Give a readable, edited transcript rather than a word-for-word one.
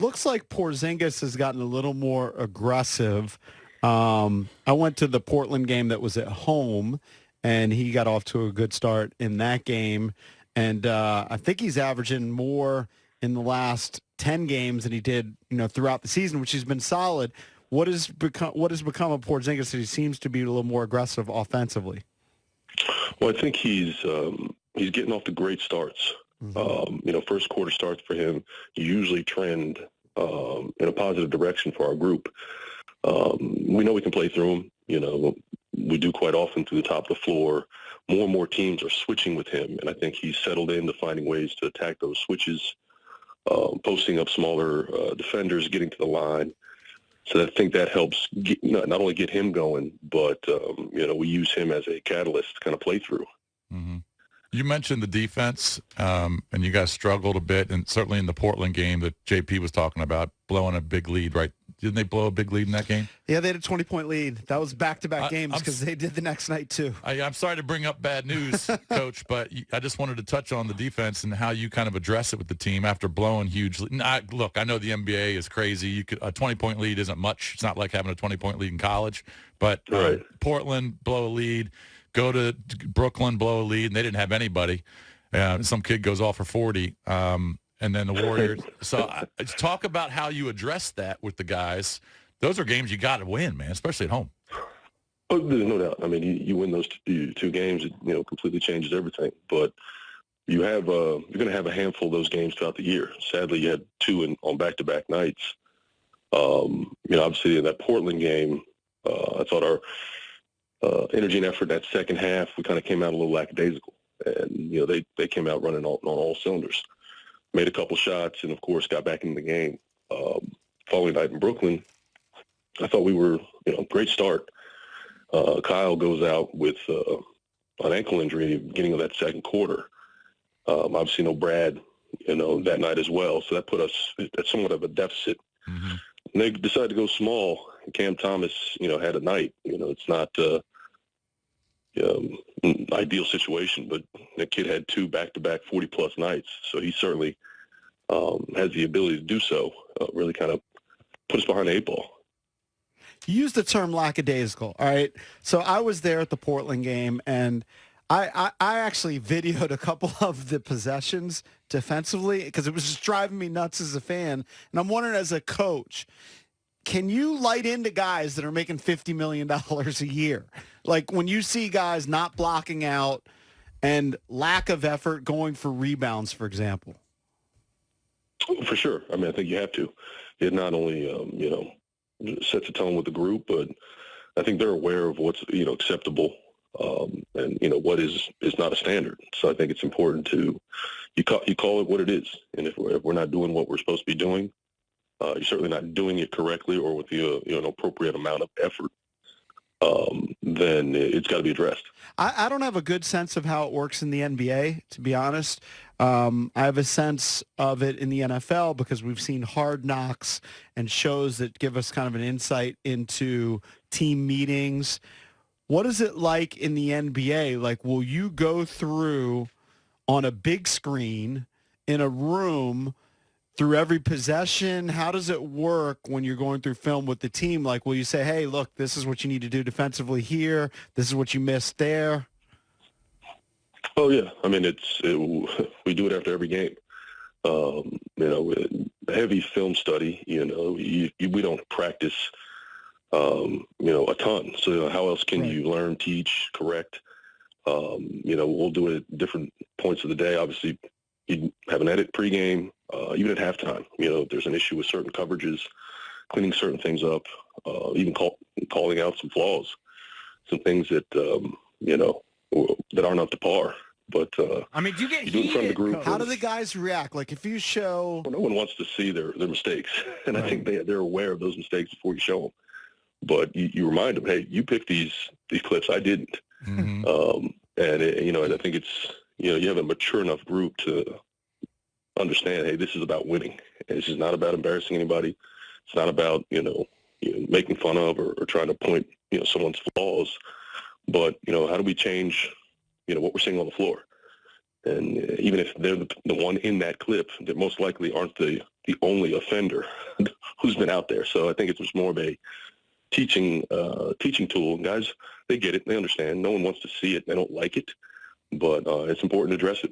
Looks like Porzingis has gotten a little more aggressive. I went to the Portland game that was at home, and he got off to a good start in that game. And I think he's averaging more in the last 10 games than he did, throughout the season, which has been solid. What has become of Porzingis that he seems to be a little more aggressive offensively? Well, I think he's getting off to great starts. First quarter starts for him usually trend in a positive direction for our group. We know we can play through him. We do quite often through the top of the floor. More and more teams are switching with him, and I think he's settled into finding ways to attack those switches, posting up smaller defenders, getting to the line. So I think that helps not only get him going, but, we use him as a catalyst to kind of play through. Mm-hmm. You mentioned the defense, and you guys struggled a bit, and certainly in the Portland game that JP was talking about, blowing a big lead, right? Didn't they blow a big lead in that game? Yeah, they had a 20-point lead. That was back-to-back games because they did the next night too. I'm sorry to bring up bad news, Coach, but I just wanted to touch on the defense and how you kind of address it with the team after blowing huge lead. Look, I know the NBA is crazy. A 20-point lead isn't much. It's not like having a 20-point lead in college. But right. Portland, blow a lead. Go to Brooklyn, blow a lead, and they didn't have anybody. Some kid goes off for 40. And then the Warriors. So talk about how you address that with the guys. Those are games you got to win, man, especially at home. Oh, there's no doubt. I mean, you win those two games, it completely changes everything. But you have you're going to have a handful of those games throughout the year. Sadly, you had two on back-to-back nights. Obviously in that Portland game, I thought our energy and effort in that second half, we kind of came out a little lackadaisical. And, they came out running on all cylinders. Made a couple shots, and, of course, got back in the game. Following night in Brooklyn, I thought we were, great start. Kyle goes out with an ankle injury at the beginning of that second quarter. Obviously, no Brad, that night as well. So that put us at somewhat of a deficit. Mm-hmm. And they decided to go small. Cam Thomas, had a night. It's not ideal situation, but the kid had two back-to-back 40-plus nights, so he certainly has the ability to do so, really kind of put us behind the 8 ball. You used the term lackadaisical, all right? So I was there at the Portland game, and I actually videoed a couple of the possessions defensively because it was just driving me nuts as a fan, and I'm wondering as a coach, can you light into guys that are making $50 million a year? Like when you see guys not blocking out and lack of effort going for rebounds, for example. For sure. I mean, I think you have to. It not only, sets a tone with the group, but I think they're aware of what's, acceptable and, what is not a standard. So I think it's important to, you call it what it is. And if we're not doing what we're supposed to be doing, you're certainly not doing it correctly or with the an appropriate amount of effort, then it's got to be addressed. I don't have a good sense of how it works in the NBA, to be honest. I have a sense of it in the NFL because we've seen Hard Knocks and shows that give us kind of an insight into team meetings. What is it like in the NBA? Like, will you go through on a big screen in a room through every possession? How does it work when you're going through film with the team? Like, will you say, hey, look, this is what you need to do defensively here. This is what you missed there. Oh, yeah. I mean, we do it after every game. Heavy film study, we don't practice, a ton. So how else can you learn, teach, correct? We'll do it at different points of the day. Obviously, you have an edit pregame, even at halftime. If there's an issue with certain coverages, cleaning certain things up, even calling out some flaws, some things that, that aren't up to par. But do you get heated? In front of the group. How do the guys react? Like if you show, no one wants to see their mistakes, and I think they're aware of those mistakes before you show them. But you remind them, hey, you picked these clips, I didn't. Mm-hmm. And I think it's you have a mature enough group to understand, hey, this is about winning. And this is not about embarrassing anybody. It's not about making fun of or trying to point someone's flaws. But how do we change what we're seeing on the floor? And even if they're the one in that clip, that most likely aren't the the only offender who's been out there. So I think it was more of a teaching tool. Guys, they get it. They understand. No one wants to see it. They don't like it. But it's important to address it.